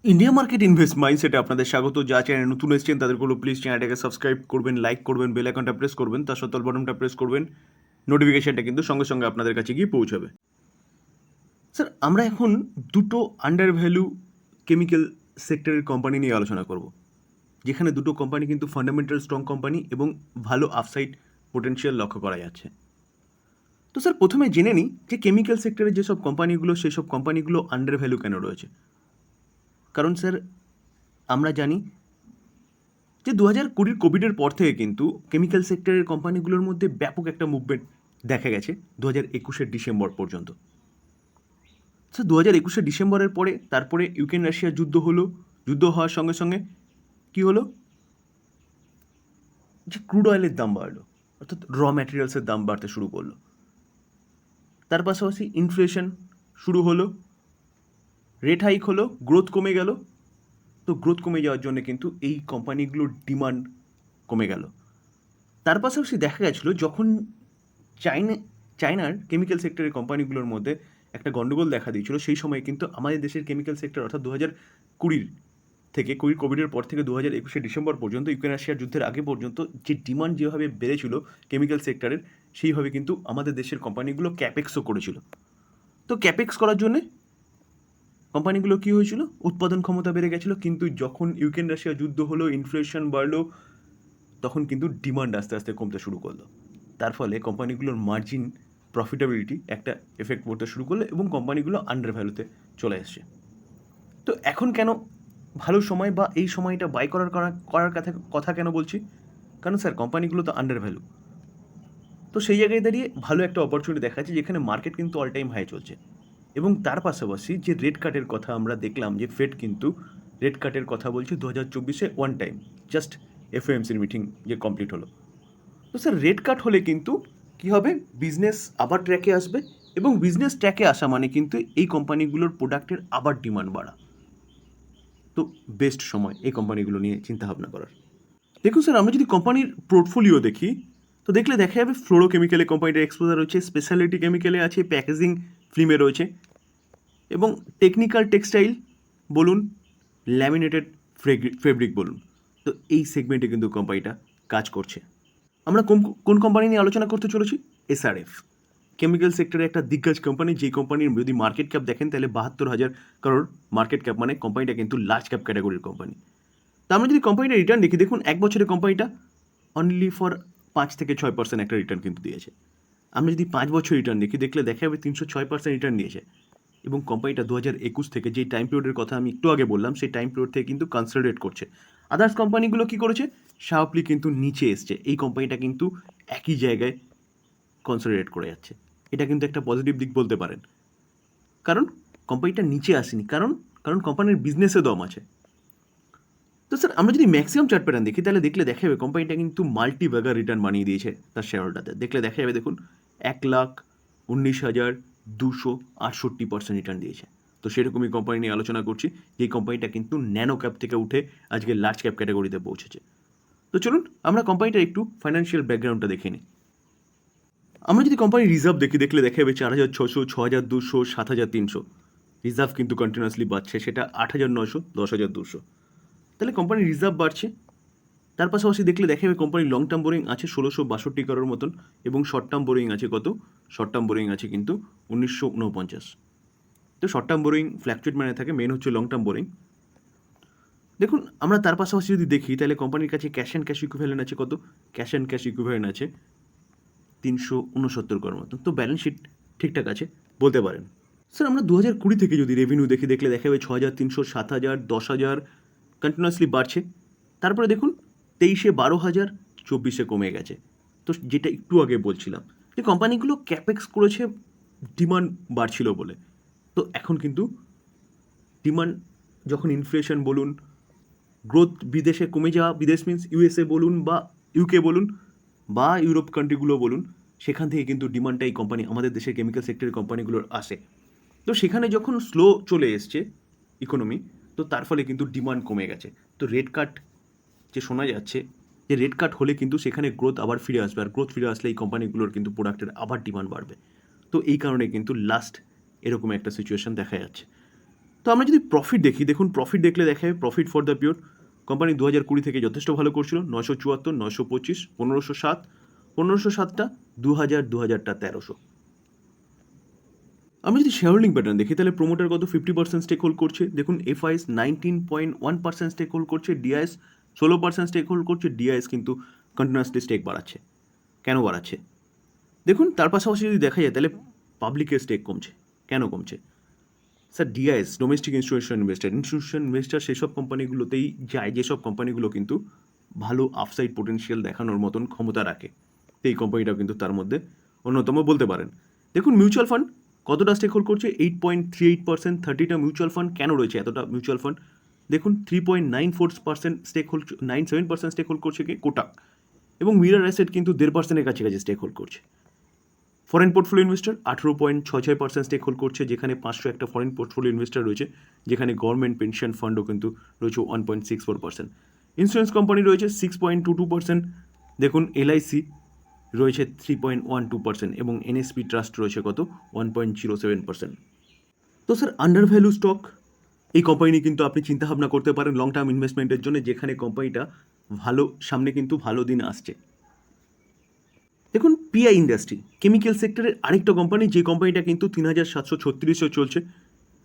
India market invest মাইন্ডসেটে আপনাদের স্বাগত। যা চ্যানেল নতুন এসেছেন তাদেরগুলো প্লিজ চ্যানেলটাকে সাবস্ক্রাইব করবেন, লাইক করবেন, বেল আইকনটা প্রেস করবেন, তার সাথে বটনটা প্রেস করবেন। নোটিফিকেশনটা কিন্তু সঙ্গে সঙ্গে আপনাদের কাছে গিয়ে পৌঁছাবে। স্যার, আমরা এখন দুটো আন্ডার ভ্যালু কেমিক্যাল সেক্টরের কোম্পানি নিয়ে আলোচনা করব, যেখানে দুটো কোম্পানি কিন্তু ফান্ডামেন্টাল স্ট্রং কোম্পানি এবং ভালো আপসাইড পোটেনশিয়াল লক্ষ্য করা যাচ্ছে। তো স্যার, প্রথমে জেনে নিই যে কেমিক্যাল সেক্টরের যেসব কোম্পানিগুলো, সেই সব কোম্পানিগুলো আন্ডার ভ্যালু কেন রয়েছে। কারণ স্যার, আমরা জানি যে 2020 কোভিডের পর থেকে কিন্তু কেমিক্যাল সেক্টরের কোম্পানিগুলোর মধ্যে ব্যাপক একটা মুভমেন্ট দেখা গেছে 2021 ডিসেম্বর পর্যন্ত। স্যার, 2021 ডিসেম্বরের পরে তারপরে ইউক্রেন রাশিয়ার যুদ্ধ হলো। যুদ্ধ হওয়ার সঙ্গে সঙ্গে কী হলো, যে ক্রুড অয়েলের দাম বাড়লো, অর্থাৎ র ম্যাটেরিয়ালসের দাম বাড়তে শুরু করলো। তার পাশাপাশি ইনফ্লেশন শুরু হলো, রেট হাইক হলো, গ্রোথ কমে গেল। তো গ্রোথ কমে যাওয়ার জন্য কিন্তু এই কোম্পানিগুলোর ডিমান্ড কমে গেল। তার পাশাপাশি দেখা গেছিলো যখন চায়নার কেমিক্যাল সেক্টরের কোম্পানিগুলোর মধ্যে একটা গণ্ডগোল দেখা দিয়েছিল, সেই সময় কিন্তু আমাদের দেশের কেমিক্যাল সেক্টর, অর্থাৎ 2020 থেকে কোভিডের পর থেকে 2021 ডিসেম্বর পর্যন্ত, ইউক্রেন রাশিয়ার যুদ্ধের আগে পর্যন্ত যে ডিমান্ড যেভাবে বেড়েছিল কেমিক্যাল সেক্টরের, সেইভাবে কিন্তু আমাদের দেশের কোম্পানিগুলো ক্যাপেক্সও করেছিল। তো ক্যাপেক্স করার জন্যে কোম্পানিগুলো কী হয়েছিল, উৎপাদন ক্ষমতা বেড়ে গেছিলো। কিন্তু যখন ইউক্রেন রাশিয়া যুদ্ধ হলো, ইনফ্লেশন বাড়লো, তখন কিন্তু ডিমান্ড আস্তে আস্তে কমতে শুরু করলো। তার ফলে কোম্পানিগুলোর মার্জিন, প্রফিটেবিলিটি একটা এফেক্ট পড়তে শুরু করলো এবং কোম্পানিগুলো আন্ডার ভ্যালুতে চলে আসছে। তো এখন কেন ভালো সময় বা এই সময়টা বাই করার কথা কেন বলছি? কারণ স্যার, কোম্পানিগুলো তো আন্ডার ভ্যালু। তো সেই জায়গায় দাঁড়িয়ে ভালো একটা অপরচুনিটি দেখা যাচ্ছে, যেখানে মার্কেট কিন্তু অল টাইম হাই চলছে। এবং তার পাশাপাশি যে রেট কাটের কথা আমরা দেখলাম, যে ফেড কিন্তু রেট কাটের কথা বলছে 2024 ওয়ান টাইম, জাস্ট এফওএমসির মিটিং যে কমপ্লিট হলো। তো স্যার, রেট কাট হলে কিন্তু কী হবে, বিজনেস আবার ট্র্যাকে আসবে, এবং বিজনেস ট্র্যাকে আসা মানে কিন্তু এই কোম্পানিগুলোর প্রোডাক্টের আবার ডিমান্ড বাড়া। তো বেস্ট সময় এই কোম্পানিগুলো নিয়ে চিন্তাভাবনা করার। দেখুন স্যার, আমরা যদি কোম্পানির পোর্টফোলিও দেখি, তো দেখলে দেখা যাবে ফ্লোরোকেমিক্যালে কোম্পানিটার এক্সপোজার রয়েছে, স্পেশালিটি কেমিক্যালে আছে, প্যাকেজিং ফিল্মে রয়েছে, এবং টেকনিক্যাল টেক্সটাইল বলুন, ল্যামিনেটেড ফেব্রিক বলুন, তো এই সেগমেন্টে কিন্তু কোম্পানিটা কাজ করছে। আমরা কোন কোম্পানি নিয়ে আলোচনা করতে চলেছি? এসআরএফ, কেমিক্যাল সেক্টরে একটা দিগ্গজ কোম্পানি, যেই কোম্পানির যদি মার্কেট ক্যাপ দেখেন তাহলে 72,000 করোড় মার্কেট ক্যাপ, মানে কোম্পানিটা কিন্তু লার্জ ক্যাপ ক্যাটাগরির কোম্পানি। তা আমরা যদি কোম্পানিটা রিটার্ন দেখি, দেখুন এক বছরে কোম্পানিটা অনলি ফর 5-6% একটা রিটার্ন কিন্তু দিয়েছে। আমরা যদি 5 বছর রিটার্ন দেখি, দেখলে দেখা যাবে 306% রিটার্ন দিয়েছে। এবং কোম্পানিটা 2021 থেকে যেই টাইম পিরিয়ডের কথা আমি একটু আগে বললাম, সেই টাইম পিরিয়ড থেকে কিন্তু কনসলিডেট করছে। আদার্স কোম্পানিগুলো কী করেছে, শার্পলি কিন্তু নিচে এসছে, এই কোম্পানিটা কিন্তু একই জায়গায় কনসলিডেট করে যাচ্ছে। এটা কিন্তু একটা পজিটিভ দিক বলতে পারেন। কারণ কোম্পানিটা নিচে আসেনি, কারণ কোম্পানির বিজনেসে দম আছে। তো স্যার, আমরা যদি ম্যাক্সিমাম চার্ট প্যাটার্ন দেখি, তাহলে দেখলে দেখা যাবে কোম্পানিটা কিন্তু মাল্টি ব্যাগার রিটার্ন বানিয়ে দিয়েছে তার শেয়ার হোল্ডারদের। দেখলে দেখা যাবে, দেখুন 1,19,268% রিটার্ন দিয়েছে। তো সেরকমই কোম্পানি নিয়ে আলোচনা করছি, যে কোম্পানিটা কিন্তু ন্যানো ক্যাপ থেকে উঠে আজকে লার্জ ক্যাপ ক্যাটাগরিতে পৌঁছেছে। তো চলুন আমরা কোম্পানিটার একটু ফাইন্যান্সিয়াল ব্যাকগ্রাউন্ডটা দেখে নিই। আমরা যদি কোম্পানির রিজার্ভ দেখি, দেখলে দেখা যাবে 4,600, 6,200, 7,300 রিজার্ভ কিন্তু কন্টিনিউয়াসলি বাড়ছে, সেটা 8,900, 10,200। তাহলে কোম্পানির রিজার্ভ বাড়ছে। তার পাশাপাশি দেখলে দেখা যাবে কোম্পানির লং টার্ম বোরিং আছে 1,662 করোড় মতন, এবং শর্ট টার্ম বোরিং আছে কত? শর্ট টার্ম বোরিং আছে কিন্তু 1,949। তো শর্ট টার্ম বোরিং ফ্ল্যাকচুয়েট মানে থাকে, মেন হচ্ছে লং টার্ম বোরিং। দেখুন, আমরা তার পাশাপাশি যদি দেখি, তাহলে কোম্পানির কাছে ক্যাশ অ্যান্ড ক্যাশ ইকুইভ্যালেন্ট আছে কত? ক্যাশ অ্যান্ড ক্যাশ ইকুইভ্যালেন্ট আছে 369 করোড় মতন। তো ব্যালেন্স শিট ঠিকঠাক আছে বলতে পারেন। স্যার, আমরা 2020 থেকে যদি রেভিনিউ দেখি, দেখলে দেখা যাবে 6,300, 7,000, 10,000 কন্টিনিউয়াসলি বাড়ছে। তারপরে দেখুন 23-এ 12,000, 24-এ কমে গেছে। তো যেটা একটু আগে বলছিলাম, যে কোম্পানিগুলো ক্যাপেক্স করেছে ডিমান্ড বাড়ছিল বলে। তো এখন কিন্তু ডিমান্ড, যখন ইনফ্লেশন বলুন, গ্রোথ বিদেশে কমে যাওয়া, বিদেশ মিন্স ইউএসএ বলুন বা ইউকে বলুন বা ইউরোপ কান্ট্রিগুলো বলুন, সেখান থেকে কিন্তু ডিমান্ডটা এই কোম্পানি, আমাদের দেশের কেমিক্যাল সেক্টরের কোম্পানিগুলোর আসে। তো সেখানে যখন স্লো চলে এসছে ইকোনমি, তো তার ফলে কিন্তু ডিমান্ড কমে গেছে। তো রেট কাট যে শোনা যাচ্ছে, যে রেট কাট হলে কিন্তু সেখানে গ্রোথ আবার ফিরে আসবে, আর গ্রোথ ফিরে আসলে এই কোম্পানিগুলোর কিন্তু প্রোডাক্টের আবার ডিমান্ড বাড়বে। তো এই কারণে কিন্তু লাস্ট এরকম একটা সিচুয়েশন দেখা যাচ্ছে। তো আমরা যদি প্রফিট দেখি, দেখুন প্রফিট দেখলে দেখা যাবে profit for the period company 2020 থেকে যথেষ্ট ভালো করছিল, 974, 925, 1507, 1507টা, 2000, 2000টা 1300। আমরা যদি শেয়ার হোল্ডিং প্যাটার্ন দেখি তাহলে প্রোমোটার কত 50% স্টেক হোল্ড করছে, দেখুন এফআইএস 19.1% স্টেক হোল্ড করছে, ডিআইএস 16% স্টেক হোল্ড করছে, ডিআইএস কিন্তু কন্টিনিউয়াসলি স্টেক বাড়াচ্ছে। কেন বাড়াচ্ছে দেখুন, তার পাশাপাশি যদি দেখা যায় তাহলে পাবলিকের স্টেক কমছে। কেন কমছে sir? DIS, domestic institution investor সেসব কোম্পানিগুলোতেই যায় যেসব কোম্পানিগুলো কিন্তু ভালো আপসাইড পোটেনশিয়াল দেখানোর মতন ক্ষমতা রাখে। তো এই কোম্পানিটাও কিন্তু তার মধ্যে অন্যতম বলতে পারেন। দেখুন মিউচুয়াল ফান্ড কতটা স্টেক হোল্ড করছে, 8.38%, 30টা মিউচুয়াল ফান্ড। কেন রয়েছে এতটা মিউচুয়াল ফান্ড? দেখুন 3.94% স্টেক হোল্ড, 97% স্টেক হোল্ড করছে কি কোটাক, এবং মিরর অ্যাসেট কিন্তু 1.5%-এর কাছাকাছি স্টেক হোল্ড করছে। Foreign portfolio investor 18.66% stake hold করছে, যেখানে 501টা ফরেন পোর্টফোলিও ইনভেস্টার রয়েছে, যেখানে গভর্নমেন্ট পেনশন ফান্ডও কিন্তু রয়েছে 1.64%। ইন্স্যুরেন্স কোম্পানি রয়েছে 6.22%, দেখুন এলআইসি রয়েছে 3.12% এবং এনএসপি ট্রাস্ট রয়েছে কত 1.07%। তো স্যার আন্ডার ভ্যালু স্টক, এই কোম্পানি কিন্তু আপনি চিন্তাভাবনা করতে পারেন লং টার্ম ইনভেস্টমেন্টের জন্য, যেখানে কোম্পানিটা ভালো, সামনে কিন্তু ভালো দিন আসছে। দেখুন পিআই ইন্ডাস্ট্রি কেমিক্যাল সেক্টরের আরেকটা কোম্পানি, যে কোম্পানিটা কিন্তু 3736 চলছে।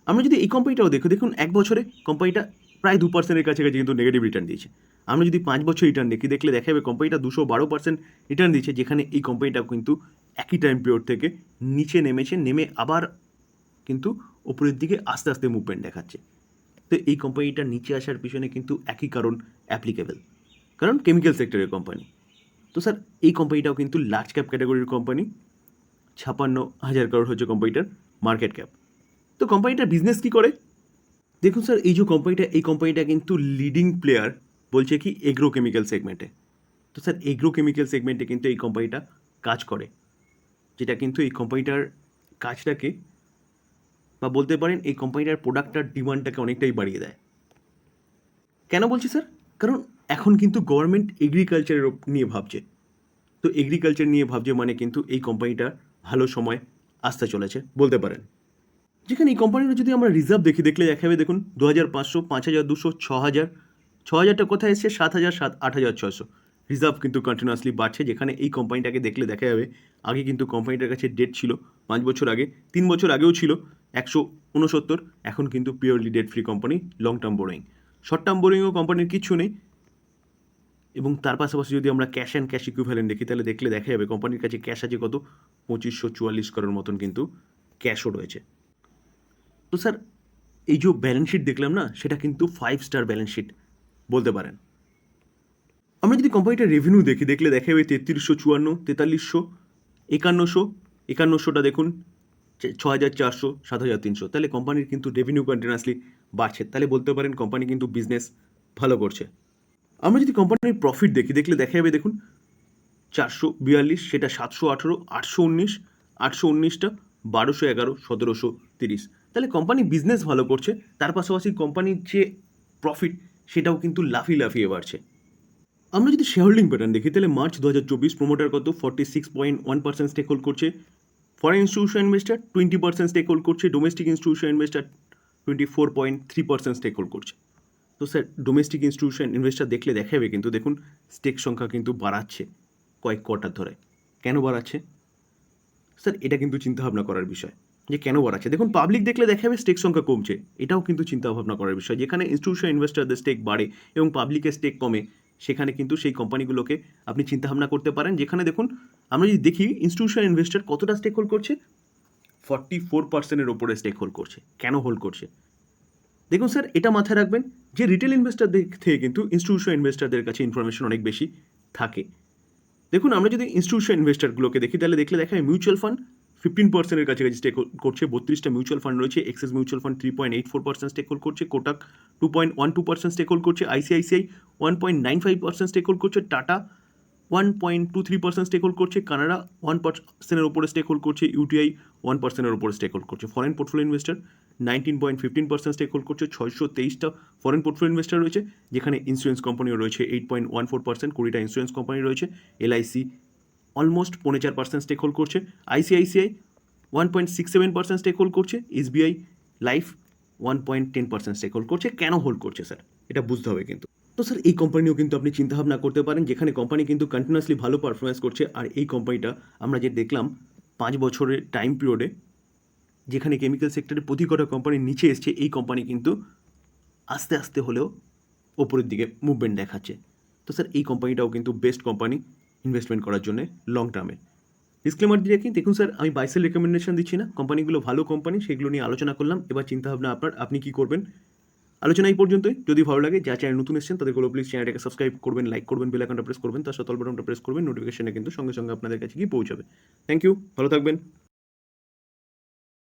আমরা যদি এই কোম্পানিটাও দেখুন 1 বছরে কোম্পানিটা প্রায় 2%-এর কাছাকাছি কিন্তু নেগেটিভ রিটার্ন দিয়েছে। আমরা যদি 5 বছর রিটার্ন দেখলে দেখা যাবে কোম্পানিটা 212% রিটার্ন দিয়েছে, যেখানে এই কোম্পানিটাও কিন্তু একই টাইম পিরিয়ড থেকে নিচে নেমেছে, নেমে আবার কিন্তু ওপরের দিকে আস্তে আস্তে মুভমেন্ট দেখাচ্ছে। তো এই কোম্পানিটা নিচে আসার পিছনে কিন্তু একই কারণ অ্যাপ্লিকেবল, কারণ কেমিক্যাল সেক্টরের কোম্পানি। তো স্যার এই কোম্পানিটাও কিন্তু লার্জ ক্যাপ ক্যাটাগরির কোম্পানি, 56,000 করোড় হচ্ছে কোম্পানিটার মার্কেট ক্যাপ। তো কোম্পানিটার বিজনেস কী করে দেখুন স্যার, এই যে কোম্পানিটা, এই কোম্পানিটা কিন্তু লিডিং প্লেয়ার বলছে কি এগ্রো কেমিক্যাল সেগমেন্টে। তো স্যার এগ্রো কেমিক্যাল সেগমেন্টে কিন্তু এই কোম্পানিটা কাজ করে, যেটা কিন্তু এই কোম্পানিটার কাজটাকে, বা বলতে পারেন এই কোম্পানিটার প্রোডাক্টটার ডিমান্ডটাকে অনেকটাই বাড়িয়ে দেয়। কেন বলছি স্যার? কারণ এখন কিন্তু গভর্নমেন্ট এগ্রিকালচারের নিয়ে ভাবছে। তো এগ্রিকালচার নিয়ে ভাবছে মানে কিন্তু এই কোম্পানিটার ভালো সময় আসতে চলেছে বলতে পারেন। যেখানে এই কোম্পানিটা যদি আমরা রিজার্ভ দেখলে দেখা যাবে, দেখুন 2500, 5200, 6000, 6000টা কোথায় এসছে, 7000, 8600 রিজার্ভ কিন্তু কন্টিনিউয়াসলি বাড়ছে। যেখানে এই কোম্পানিটাকে দেখলে দেখা যাবে আগে কিন্তু কোম্পানিটার কাছে ডেট ছিল 5 বছর আগে, 3 বছর আগেও ছিল 169, এখন কিন্তু purely debt free company, long term boring, short term বোরিংও কোম্পানির কিচ্ছু নেই। এবং তার পাশাপাশি যদি আমরা ক্যাশ অ্যান্ড ক্যাশ ইকুইভ্যালেন্ট দেখি তাহলে দেখা যাবে কোম্পানির কাছে ক্যাশ আছে কত 2544 করোড় মতন কিন্তু ক্যাশও রয়েছে। তো স্যার এই যে ব্যালেন্স শিট দেখলাম না, সেটা কিন্তু 5 স্টার ব্যালেন্স শিট বলতে পারেন। আমরা যদি কোম্পানিটার রেভিনিউ দেখলে দেখা যাবে 3354, 4300, 5100, 5100টা দেখুন 6400, 7300, তাহলে কোম্পানির কিন্তু রেভিনিউ কন্টিনিউয়াসলি বাড়ছে। তাহলে বলতে পারেন কোম্পানি কিন্তু বিজনেস ভালো করছে। আমরা যদি কোম্পানির প্রফিট দেখলে দেখা যাবে, দেখুন 442, সেটা 718, 819, 819টা 1211, 1730, তাহলে কোম্পানি বিজনেস ভালো করছে। তার পাশাপাশি কোম্পানির যে প্রফিট সেটাও কিন্তু লাফিয়ে বাড়ছে। আমরা যদি শেয়ার হোল্ডিং প্যাটার্ন দেখি তাহলে মার্চ 2024 প্রোমোটার কত 46.1% স্টেক হোল্ড করছে, foreign institution investor 20% stake hold করছে, domestic institution investor 24.3% stake hold করছে। তো স্যার ডোমেস্টিক ইনস্টিটিউশন ইনভেস্টার দেখলে দেখা যাবে কিন্তু দেখুন স্টেক সংখ্যা কিন্তু বাড়াচ্ছে কয়েক কোয়ার্টার ধরে। কেন বাড়াচ্ছে স্যার? এটা কিন্তু চিন্তাভাবনা করার বিষয় যে কেন বাড়াচ্ছে। দেখুন পাবলিক দেখলে দেখা যাবে স্টেক সংখ্যা কমছে, এটাও কিন্তু চিন্তাভাবনা করার বিষয়। যেখানে ইনস্টিটিউশন ইনভেস্টারদের স্টেক বাড়ে এবং পাবলিকের স্টেক কমে, সেখানে কিন্তু সেই কোম্পানিগুলোকে আপনি চিন্তাভাবনা করতে পারেন। যেখানে দেখুন আমরা যদি দেখি ইনস্টিটিউশন ইনভেস্টার কতটা স্টেক হোল্ড করছে, 44%-এর ওপরে স্টেক হোল্ড করছে। কেন হোল্ড করছে দেখুন স্যার, এটা মাথায় রাখবেন যে রিটেল ইনভেস্টারদের থেকে কিন্তু ইনস্টিটিউশন ইনভেস্টারদের কাছে ইনফরমেশন অনেক বেশি থাকে। দেখুন আমরা যদি ইনস্টিটিউশন ইনভেস্টারগুলোকে দেখি তাহলে দেখা যায় মিউচুয়াল ফান্ড 15%-এর কাছাকাছি স্টেক করছে, 32টা মিউচুয়াল ফান্ড রয়েছে। Axis mutual fund 3.84% stake hold করছে, কোটাক 2.12% স্টেক হোল্ড করছে, আইসিআইসিআই 1.95% স্টেক হোল্ড করছে, টাটা 1.23% স্টেক হোল্ড করছে, কানাডা 1%-এর উপরে স্টেক হোল্ড করছে, ইউটিআই 1%-এর উপরে স্টেক হোল্ড করছে। Foreign portfolio investor 19.15% stake hold করছে, 623টা ফরেন পোর্টফোলিও ইনভেস্টার রয়েছে, যেখানে ইন্স্যুরেন্স কোম্পানিও রয়েছে 8.14%, 20টা ইন্স্যুরেন্স কোম্পানি রয়েছে, এলআইসি অলমোস্ট 4.4% স্টেক হোল্ড করছে, আইসিআইসিআই 1.67% স্টেক হোল্ড করছে, এসবিআই লাইফ 1.10% স্টেক হোল্ড করছে। কেন হোল্ড করছে স্যার? এটা বুঝতে হবে কিন্তু। তো স্যার এই কোম্পানিও কিন্তু আপনি চিন্তাভাবনা করতে পারেন, যেখানে কোম্পানি কিন্তু কন্টিনিউয়াসলি ভালো পারফরম্যান্স করছে। আর এই কোম্পানিটা আমরা যে দেখলাম 5 বছরের টাইম পিরিয়ডে, যেখানে কেমিক্যাল সেক্টরে প্রতি কটা কোম্পানি নিচে এসছে, এই কোম্পানি কিন্তু আস্তে আস্তে হলেও ওপরের দিকে মুভমেন্ট দেখাচ্ছে। তো স্যার এই কোম্পানিটাও কিন্তু বেস্ট কোম্পানি ইনভেস্টমেন্ট করার জন্য লং টার্মে। ডিসক্লেমার দিয়ে রাখি, দেখুন স্যার আমি বাই সেল রেকমেন্ডেশন দিচ্ছি না, কোম্পানিগুলো ভালো কোম্পানি, সেগুলো নিয়ে আলোচনা করলাম। এবার চিন্তাভাবনা আপনার, আপনি কী করবেন। আলোচনা এই পর্যন্তই। যদি ভালো লাগে, যা চ্যানেল নতুন এসেছেন তাদেরগুলো প্লিজ চ্যানেলটাকে সাবস্ক্রাইব করবেন, লাইক করবেন, বেল আইকনটা প্রেস করবেন, তার সাথে অল বাটনটা প্রেস করবেন, নোটিফিকেশনে কিন্তু সঙ্গে সঙ্গে আপনাদের কাছে গিয়ে পৌঁছাবে। থ্যাংক ইউ, ভালো থাকবেন।